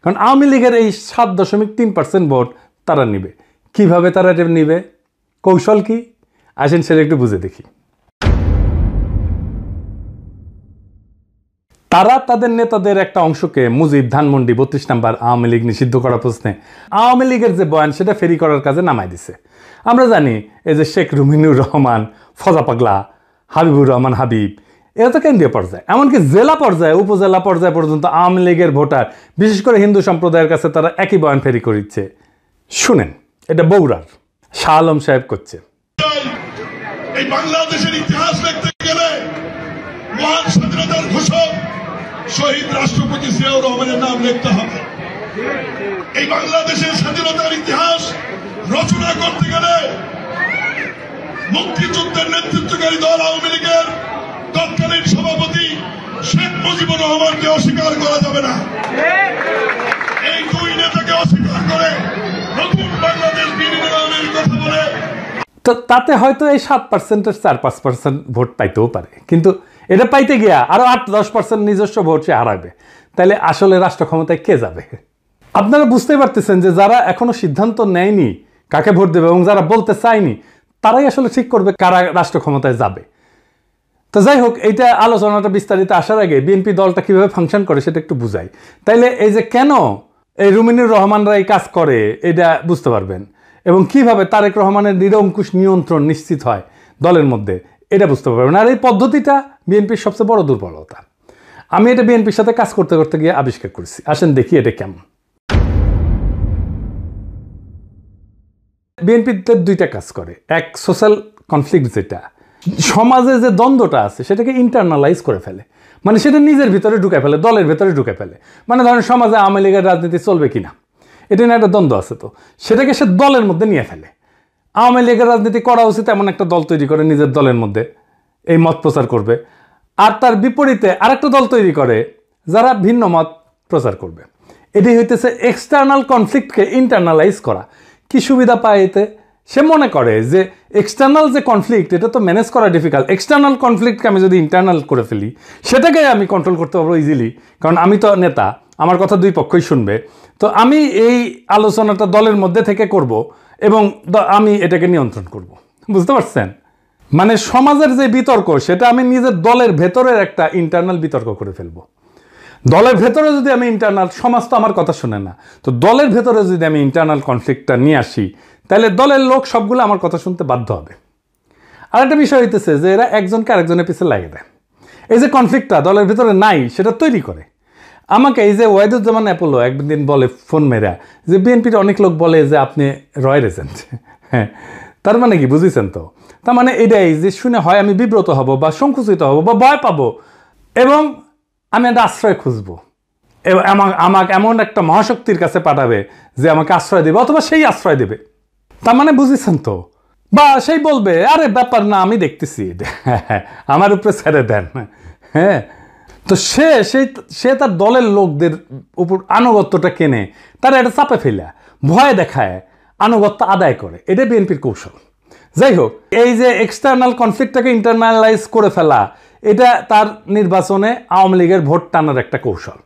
কারণ আওয়ামী লীগের এই 7.3% ভোট তারা নিবে। কিভাবে তারা এটা নিবে, কৌশল কি, আসেন সেটা একটু বুঝে দেখি। তারা তাদের নেতাদের একটা অংশকে মুজিব, ধানমন্ডি, 32 নম্বর আওয়ামী লীগ নিষিদ্ধ করার প্রশ্নে আওয়ামী লীগের যে বয়ান সেটা ফেরি করার কাজে নামাই দিছে। আমরা জানি এই যে শেখ রুমিনুর রহমান, ফজা পাগলা, হাবিবুর রহমান হাবিব, এরা তো কেন্দ্রীয় পর্যায়ে, এমনকি জেলা পর্যায়ে, উপজেলা পর্যায়ে পর্যন্ত আওয়ামী লীগের ভোটার, বিশেষ করে হিন্দু সম্প্রদায়ের কাছে তারা একই বয়ান ফেরি করিচ্ছে। শুনেন, এটা বগুড়ার শাহ আলম সাহেব করছে। এই বাংলাদেশের ইতিহাস লিখতে গেলে মহান স্বাধীনতার ঘোষক শহীদ রাষ্ট্রপতি জিয়াউর রহমানের নাম লিখতে হবে। এই বাংলাদেশের স্বাধীনতার ইতিহাস রচনা করতে গেলে মুক্তিযুদ্ধের নেতৃত্বকারী দল আওয়ামী লীগের তৎকালীন সভাপতি শেখ মুজিবুর রহমানকে অস্বীকার করা যাবে না। এই দুই নেতাকে অস্বীকার করে নতুন বাংলাদেশ বিনির্মাণের কথা বলে তো তাতে হয়তো এই 7%-এর 4-5% ভোট পাইতেও পারে, কিন্তু এটা পাইতে গিয়া আরো 8-10% নিজস্ব ভোট সে হারাবে। তাহলে আসলে রাষ্ট্র ক্ষমতায় কে যাবে? আপনারা বুঝতে পারতেছেন যে যারা এখনো সিদ্ধান্ত নেয়নি কাকে ভোট দেবে এবং যারা বলতে চায়নি তারাই আসলে ঠিক করবে কারা রাষ্ট্র ক্ষমতায় যাবে। তো যাই হোক, এইটা আলোচনাটা বিস্তারিত আসার আগে বিএনপি দলটা কিভাবে ফাংশন করে সেটা একটু বুঝাই। তাইলে এই যে কেন এই রুমিনুর রহমানরা এই কাজ করে এটা বুঝতে পারবেন, এবং কিভাবে তারেক রহমানের নিরঙ্কুশ নিয়ন্ত্রণ নিশ্চিত হয় দলের মধ্যে এটা বুঝতে পারবেন। আর এই পদ্ধতিটা বিএনপির সবচেয়ে বড় দুর্বলতা। আমি এটা বিএনপির সাথে কাজ করতে করতে গিয়ে আবিষ্কার করেছি। আসেন দেখি এটা কেমন। বিএনপিতে দুইটা কাজ করে। এক, সোশ্যাল কনফ্লিক্ট, যেটা সমাজে যে দ্বন্দ্বটা আছে সেটাকে ইন্টারনালাইজ করে ফেলে, মানে সেটা নিজের ভিতরে ঢুকে ফেলে, দলের ভিতরে ঢুকে ফেলে। মানে ধরেন সমাজে আওয়ামী লীগের রাজনীতি চলবে কিনা, এটা নিয়ে একটা দ্বন্দ্ব আছে, তো সেটাকে সে দলের মধ্যে নিয়ে ফেলে। আওয়ামী লীগের রাজনীতি করা উচিত এমন একটা দল তৈরি করে নিজের দলের মধ্যে এই মত প্রচার করবে, আর তার বিপরীতে আরেকটা দল তৈরি করে যারা ভিন্ন মত প্রচার করবে। এটি হইতেছে এক্সটার্নাল কনফ্লিক্টকে ইন্টারনালাইজ করা। কি সুবিধা পায় এতে? সে মনে করে যে এক্সটার্নাল যে কনফ্লিক্ট এটা তো ম্যানেজ করা ডিফিকাল্ট, এক্সটার্নাল কনফ্লিক্টকে আমি যদি ইন্টারনাল করে ফেলি সেটাকে আমি কন্ট্রোল করতে পারবো ইজিলি, কারণ আমি তো নেতা, আমার কথা দুই পক্ষই শুনবে। তো আমি এই আলোচনাটা দলের মধ্যে থেকে করব এবং আমি এটাকে নিয়ন্ত্রণ করব। বুঝতে পারছেন? মানে সমাজের যে বিতর্ক সেটা আমি নিজের দলের ভেতরের একটা ইন্টারনাল বিতর্ক করে ফেলবো। দলের ভেতরে যদি আমি ইন্টারনাল, সমাজ তো আমার কথা শুনে না, তো দলের ভেতরে যদি আমি ইন্টারনাল কনফ্লিক্টটা নিয়ে আসি তাহলে দলের লোক সবগুলো আমার কথা শুনতে বাধ্য হবে। আর একটা বিষয় হইতেছে যে এরা একজনকে আরেকজনের পিছিয়ে লাগিয়ে দেয়। এই যে কনফ্লিক্টটা দলের ভেতরে নাই সেটা তৈরি করে। আমাকে এই যে ওয়াহিদুজ্জামান অ্যাপোলো একদিন বলে ফোন মেরা যে বিএনপির অনেক লোক বলে যে আপনি রয়ের এজেন্ট। হ্যাঁ, তার মানে কি বুঝেছেন? তো তার মানে এটাই যে শুনে হয় আমি বিব্রত হব বা সংকুচিত হব বা ভয় পাবো এবং আমি একটা আশ্রয় খুঁজবো, এবং আমাকে এমন একটা মহাশক্তির কাছে পাঠাবে যে আমাকে আশ্রয় দেবে অথবা সেই আশ্রয় দেবে। তার মানে বুঝেছেন তো? বা সেই বলবে আরে ব্যাপার না, আমি দেখতেছি, আমার উপরে ছেড়ে দেন। হ্যাঁ, তো সে তার দলের লোকদের উপর আনুগত্যটা কেনে, তারা এটা চাপে ফেলা, ভয় দেখায়, আনুগত্য আদায় করে। এটা বিএনপির কৌশল। যাই হোক, এই যে এক্সটার্নাল কনফ্লিক্টটাকে ইন্টারনালাইজ করে ফেলা, এটা তার নির্বাচনে আওয়ামী লীগের ভোট টানার একটা কৌশল।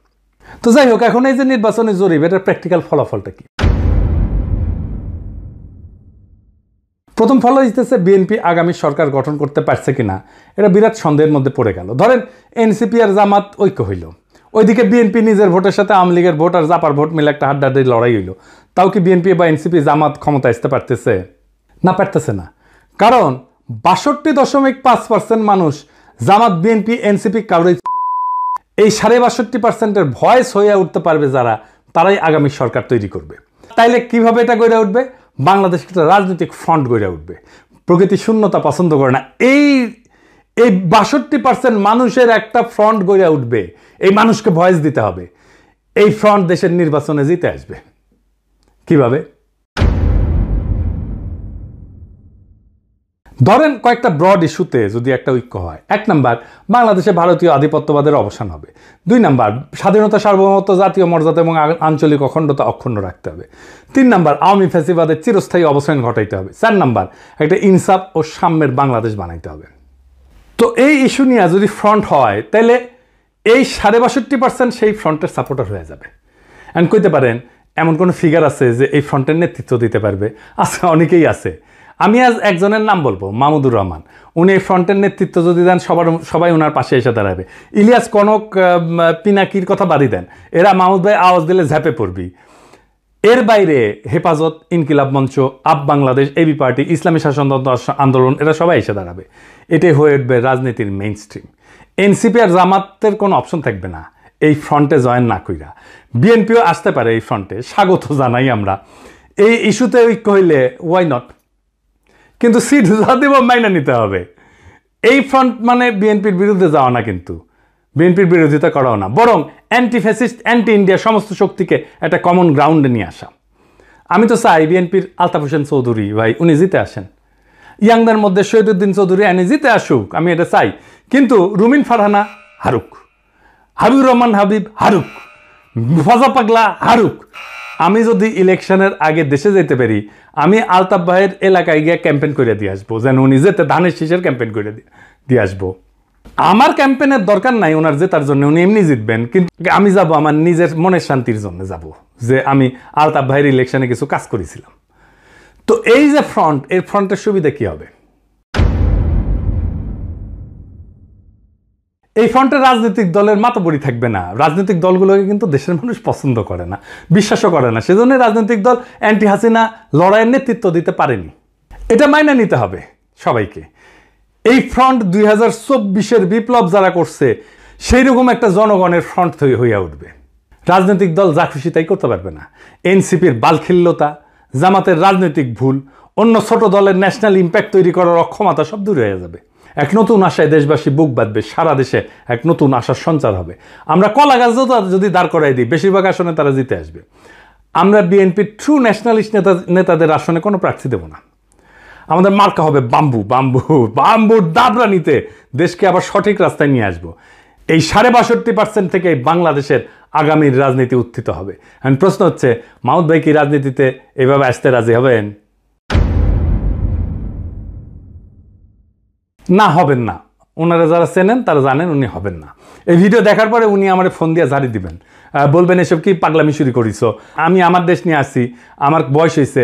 তো যাই হোক, এখন এই যে নির্বাচনী জরিপ, এটার প্র্যাকটিক্যাল ফলাফলটা কি? প্রথম ফল হইতেছে বিএনপি আগামী সরকার গঠন করতে পারছে কিনা এটা বিরাট সন্দেহের মধ্যে পড়ে গেল। ধরেন এনসিপি আর জামাত ঐক্য হইল, ওইদিকে বিএনপি নিজের ভোটের সাথে আওয়ামী লীগের ভোট আর জাপার ভোট মিলে একটা হাড্ডাহাড্ডি লড়াই হইল। তাও কি বিএনপি বা এনসিপি জামাত ক্ষমতা আসতে পারতেছে? না, পারতেছে না। কারণ 62.5% মানুষ জামাত, বিএনপি, এনসিপি কারোই, এই 62.5%-এর ভয়েস হয়ে উঠতে পারবে যারা, তারাই আগামী সরকার তৈরি করবে। তাইলে কিভাবে এটা গড়ে উঠবে? বাংলাদেশ একটা রাজনৈতিক ফ্রন্ট গড়ে উঠবে। প্রকৃতি শূন্যতা পছন্দ করে না। এই 62% মানুষের একটা ফ্রন্ট গড়ে উঠবে। এই মানুষকে ভয়েস দিতে হবে। এই ফ্রন্ট দেশের নির্বাচনে জিতে আসবে। কিভাবে? ধরেন কয়েকটা ব্রড ইস্যুতে যদি একটা ঐক্য হয়। 1 নাম্বার, বাংলাদেশে ভারতীয় আধিপত্যবাদের অবসান হবে। 2 নাম্বার, স্বাধীনতা, সার্বভৌমত্ব, জাতীয় মর্যাদা এবং আঞ্চলিক অখণ্ডতা অক্ষুণ্ণ রাখতে হবে। 3 নাম্বার, আওয়ামী ফ্যাসিবাদের চিরস্থায়ী অবসান ঘটাইতে হবে। 4 নাম্বার, একটা ইনসাফ ও সাম্যের বাংলাদেশ বানাইতে হবে। তো এই ইস্যু নিয়ে যদি ফ্রন্ট হয় তাহলে এই 62.5% সেই ফ্রন্টের সাপোর্টার হয়ে যাবে। অ্যান্ড কইতে পারেন এমন কোনো ফিগার আছে যে এই ফ্রন্টের নেতৃত্ব দিতে পারবে? আছে, অনেকেই আছে। আমি আজ একজনের নাম বলবো, মাহমুদুর রহমান। উনি এই ফ্রন্টের নেতৃত্ব যদি দেন সবাই ওনার পাশে এসে দাঁড়াবে। ইলিয়াস কনক, পিনাকির কথা বাড়ি দেন, এরা মাহমুদ ভাই আওয়াজ দিলে ঝাঁপে পড়বি। এর বাইরে হেফাজত, ইনকিলাব মঞ্চ, আপ বাংলাদেশ, এবি পার্টি, ইসলামী শাসনতন্ত্র আন্দোলন, এরা সবাই এসে দাঁড়াবে। এটাই হয়ে উঠবে রাজনীতির মেইন স্ট্রিম। এনসিপি আর জামাতের কোনো অপশন থাকবে না এই ফ্রন্টে জয়েন না কইরা। বিএনপিও আসতে পারে এই ফ্রন্টে, স্বাগত জানাই আমরা। এই ইস্যুতে ঐক্য হইলে ওয়াই নট, কিন্তু সিট যা দেব মাইনা নিতে হবে। এই ফ্রন্ট মানে বিএনপির বিরুদ্ধে যাওয়া না, কিন্তু বিএনপির বিরোধিতা করাও না, বরং অ্যান্টি ফ্যাসিস্ট, অ্যান্টি ইন্ডিয়া সমস্ত শক্তিকে একটা কমন গ্রাউন্ডে নিয়ে আসা। আমি তো চাই বিএনপির আলতাফ হোসেন চৌধুরী ভাই উনি জিতে আসেন, ইয়াংদের মধ্যে শহীদুদ্দিন চৌধুরী এনে জিতে আসুক, আমি এটা চাই। কিন্তু রুমিন ফারহানা হারুক, হাবিবুর রহমান হাবিব হারুক, ফজা পাগলা হারুক। আমি যদি ইলেকশনের আগে দেশে যেতে পারি, আমি আলতাফ ভাইয়ের এলাকায় গিয়ে ক্যাম্পেইন করে দিয়ে আসবো, যেন উনি যেতে ধানের শীষের ক্যাম্পেইন করে দিয়ে আসবো। আমার ক্যাম্পেইনের দরকার নাই ওনার জেতার জন্য, উনি এমনি জিতবেন, কিন্তু আমি যাব আমার নিজের মনের শান্তির জন্য যাব, যে আমি আলতাফ ভাইয়ের ইলেকশনে কিছু কাজ করেছিলাম। তো এই যে ফ্রন্ট, এর ফ্রন্টের সুবিধা কি হবে? এই ফ্রন্টে রাজনৈতিক দলের মাতবরি থাকবে না। রাজনৈতিক দলগুলোকে কিন্তু দেশের মানুষ পছন্দ করে না, বিশ্বাসও করে না। সেজন্য রাজনৈতিক দল অ্যান্টি হাসিনা লড়াইয়ের নেতৃত্ব দিতে পারেনি। এটা মাইনা নিতে হবে সবাইকে। এই ফ্রন্ট 2024-এর বিপ্লব যারা করছে, সেই রকম একটা জনগণের ফ্রন্ট হইয়া উঠবে। রাজনৈতিক দল যা খুশি তাই করতে পারবে না। এনসিপির বালখিল্যতা, জামাতের রাজনৈতিক ভুল, অন্য ছোট দলের ন্যাশনাল ইম্প্যাক্ট তৈরি করার অক্ষমতা সব দূর হয়ে যাবে। এক নতুন আশায় দেশবাসী বুক বাঁধবে, সারা দেশে এক নতুন আশার সঞ্চার হবে। আমরা কলা গাছ যদি দাঁড় করাই দিই, বেশিরভাগ আসনে তারা জিতে আসবে। আমরা বিএনপির ট্রু ন্যাশনালিস্ট নেতাদের আসনে কোনো প্রার্থী দেব না। আমাদের মার্কা হবে বাম্বুর দাবরা নিতে দেশকে আবার সঠিক রাস্তায় নিয়ে আসবো। এই 62% থেকে বাংলাদেশের আগামীর রাজনীতি উত্থিত হবে। এখন প্রশ্ন হচ্ছে, মাহমুদ ভাই কি রাজনীতিতে এভাবে আসতে রাজি হবেন? না, হবেন না। ওনারা যারা চেনেন তারা জানেন উনি হবেন না। এই ভিডিও দেখার পরে উনি আমার ফোন দিয়ে ঝাড়ি দিবেন, বলবেন এসব কি পাগলামি শুরু করিস, আমি আমার দেশ নিয়ে আসছি, আমার বয়স হয়েছে।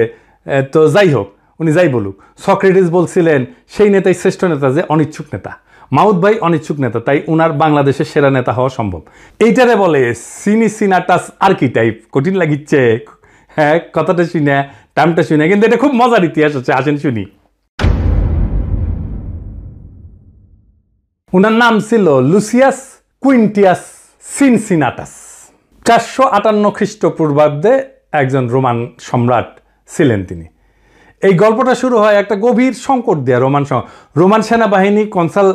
তো যাই হোক, উনি যাই বলুক। সক্রেটিস বলছিলেন সেই নেতাই শ্রেষ্ঠ নেতা যে অনিচ্ছুক নেতা। মাহমুদ ভাই অনিচ্ছুক নেতা, তাই উনার বাংলাদেশের সেরা নেতা হওয়া সম্ভব। এইটারে বলে সিনাটাস আর্কিটাইপ। কঠিন লাগিচ্ছে হ্যাঁ কথাটা শুনে, টার্মটা শুনে, কিন্তু এটা খুব মজার ইতিহাস আছে, আসেন শুনি। উনার নাম ছিল লুসিয়াস কুইন্টিয়াস সিনসিনাটাস। 458 খ্রিস্টপূর্বাব্দে একজন রোমান সম্রাট ছিলেন তিনি। এই গল্পটা শুরু হয় একটা গভীর সংকট দিয়ে। রোমান সেনাবাহিনী কনসাল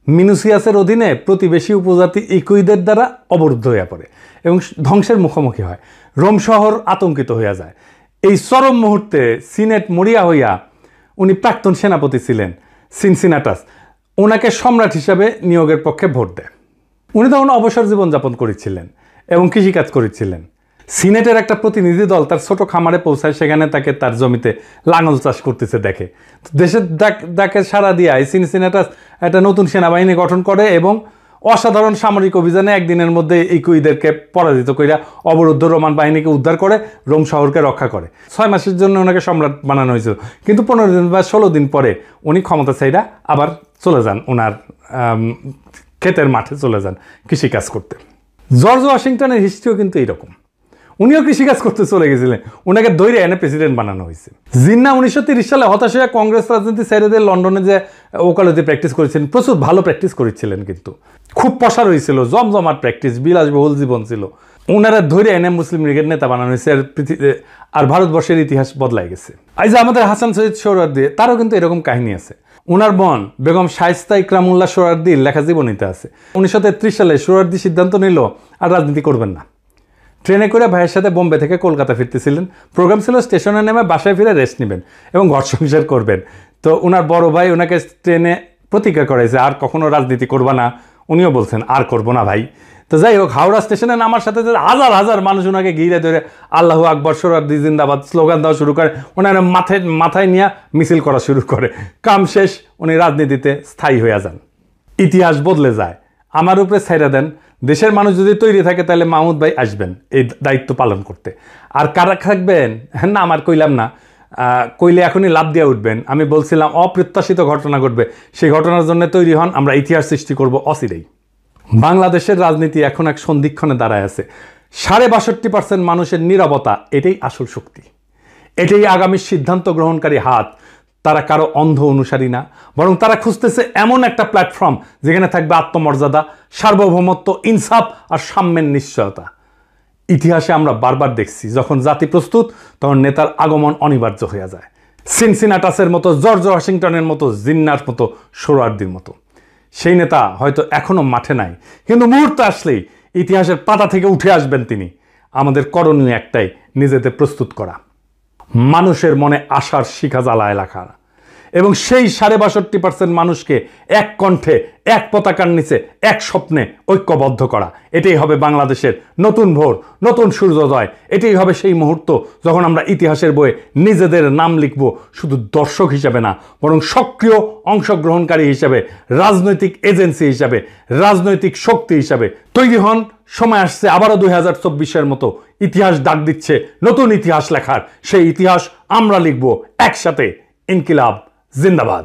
মিনুসিয়াসের অধীনে প্রতিবেশী উপজাতি ইকুইদের দ্বারা অবরুদ্ধ হয়ে পড়ে এবং ধ্বংসের মুখোমুখি হয়। রোম শহর আতঙ্কিত হইয়া যায়। এই চরম মুহূর্তে সিনেট মরিয়া হইয়া, উনি প্রাক্তন সেনাপতি ছিলেন সিনসিনাটাস, ওনাকে সম্রাট হিসাবে নিয়োগের পক্ষে ভোট দেয়। উনি তখন অবসর জীবনযাপন করেছিলেন এবং কৃষিকাজ করেছিলেন। সিনেটের একটা প্রতিনিধি দল তার ছোট খামারে পৌঁছায়, সেখানে তাকে তার জমিতে লাঙল চাষ করতেছে দেখে। দেশের ডাকে সাড়া দিয়ে সিনসিনাটাস একটা নতুন সেনাবাহিনী গঠন করে এবং অসাধারণ সামরিক অভিযানে একদিনের মধ্যে ইকুইদেরকে পরাজিত কইরা অবরুদ্ধ রোমান বাহিনীকে উদ্ধার করে রোম শহরকে রক্ষা করে। 6 মাসের জন্য ওনাকে সম্রাট বানানো হয়েছিল, কিন্তু 15 দিন বা 16 দিন পরে উনি ক্ষমতা চাইরা আবার চলে যান, ওনার ক্ষেতের মাঠে চলে যান কৃষিকাজ করতে। জর্জ ওয়াশিংটনের হিস্ট্রিও কিন্তু এইরকম। উনিও কৃষিকাজ করতে চলে গেছিলেন, ওনাকে ধৈর্য এনে প্রেসিডেন্ট বানানো হয়েছে। জিন্না 1930 সালে হতাশ হয়ে কংগ্রেস রাজনীতি ছেড়ে দিয়ে লন্ডনে যে ওকালতি প্র্যাকটিস করেছিলেন, প্রচুর ভালো প্র্যাকটিস করেছিলেন, কিন্তু খুব প্রসার হয়েছিল, জমজমাট প্র্যাকটিস, বিলাসবহুল জীবন ছিল। ওনারা ধৈর্য এনে মুসলিম লীগের নেতা বানানো হয়েছে, আর ভারতবর্ষের ইতিহাস বদলাই গেছে। এই যে আমাদের হাসান সৈয়দ সোহরাওয়ার্দী, তারও কিন্তু এরকম কাহিনী আছে। ওনার বোন বেগম শায়েস্তা ইকরামুল্লাহ সোহরাওয়ার্দীর লেখা জীবনীতে আছে। 1933 সালে সোহরাওয়ার্দী সিদ্ধান্ত নিল আর রাজনীতি করবেন না। ট্রেনে করে ভাইয়ের সাথে বোম্বে থেকে কলকাতা ফিরতেছিলেন। প্রোগ্রাম ছিল স্টেশনে নেমে বাসায় ফিরে রেস্ট নেবেন এবং ঘর সংসার করবেন। তো ওনার বড় ভাই ওনাকে ট্রেনে প্রতিজ্ঞা করেছে আর কখনো রাজনীতি করবা না। উনিও বলছেন আর করবো না ভাই। তো যাই হোক, হাওড়া স্টেশনে নামার সাথে হাজার হাজার মানুষ ওনাকে ঘিরে ধরে আল্লাহু আকবর, সোহরাওয়ার্দী জিন্দাবাদ স্লোগান দেওয়া শুরু করে। ওনার মাথায় নিয়ে মিছিল করা শুরু করে। কাম শেষ, উনি রাজনীতিতে স্থায়ী হয়ে যান। ইতিহাস বদলে যায়। আমার উপরে ছাইরা দেন, দেশের মানুষ যদি তৈরি থাকে তাহলে মাহমুদ ভাই আসবেন এই দায়িত্ব পালন করতে। আর কারা থাকবেন না আমার কইলাম না, কইলে এখনই লাভ দিয়ে উঠবেন। আমি বলছিলাম অপ্রত্যাশিত ঘটনা ঘটবে, সেই ঘটনার জন্য তৈরি হন, আমরা ইতিহাস সৃষ্টি করব অচিরেই। বাংলাদেশের রাজনীতি এখন এক সন্ধিক্ষণে দাঁড়ায় আছে। ৬২% মানুষের নীরবতা, এটাই আসল শক্তি, এটাই আগামী সিদ্ধান্ত গ্রহণকারী হাত। তারা কারো অন্ধ অনুসারী না, বরং তারা খুঁজতেছে এমন একটা প্ল্যাটফর্ম যেখানে থাকবে আত্মমর্যাদা, সার্বভৌমত্ব, ইনসাফ আর সাম্যের নিশ্চয়তা। ইতিহাসে আমরা বারবার দেখছি, যখন জাতি প্রস্তুত তখন নেতার আগমন অনিবার্য হয়ে যায়। সিনসিনাটাসের মতো, জর্জ ওয়াশিংটনের মতো, জিন্নার মতো, সোহরাওয়ার্দীর মতো। সেই নেতা হয়তো এখনো মাঠে নাই, কিন্তু মুহূর্তে আসলেই ইতিহাসের পাতা থেকে উঠে আসবেন তিনি। আমাদের করণীয় একটাই, নিজেদের প্রস্তুত করা, মানুষের মনে আশার শিখা জ্বালায় রাখা এবং সেই ৬২% মানুষকে এক কণ্ঠে, এক পতাকার নিচে, এক স্বপ্নে ঐক্যবদ্ধ করা। এটাই হবে বাংলাদেশের নতুন ভোর, নতুন সূর্যোদয়। এটাই হবে সেই মুহূর্ত যখন আমরা ইতিহাসের বইয়ে নিজেদের নাম লিখব, শুধু দর্শক হিসেবে না, বরং সক্রিয় অংশগ্রহণকারী হিসেবে, রাজনৈতিক এজেন্সি হিসাবে, রাজনৈতিক শক্তি হিসাবে। তৈরি হন, সময় আসছে আবারও 2024-এর মতো। ইতিহাস ডাক দিচ্ছে নতুন ইতিহাস লেখার। সেই ইতিহাস আমরা লিখব একসাথে। ইনকিলাব জিন্দাবাদ।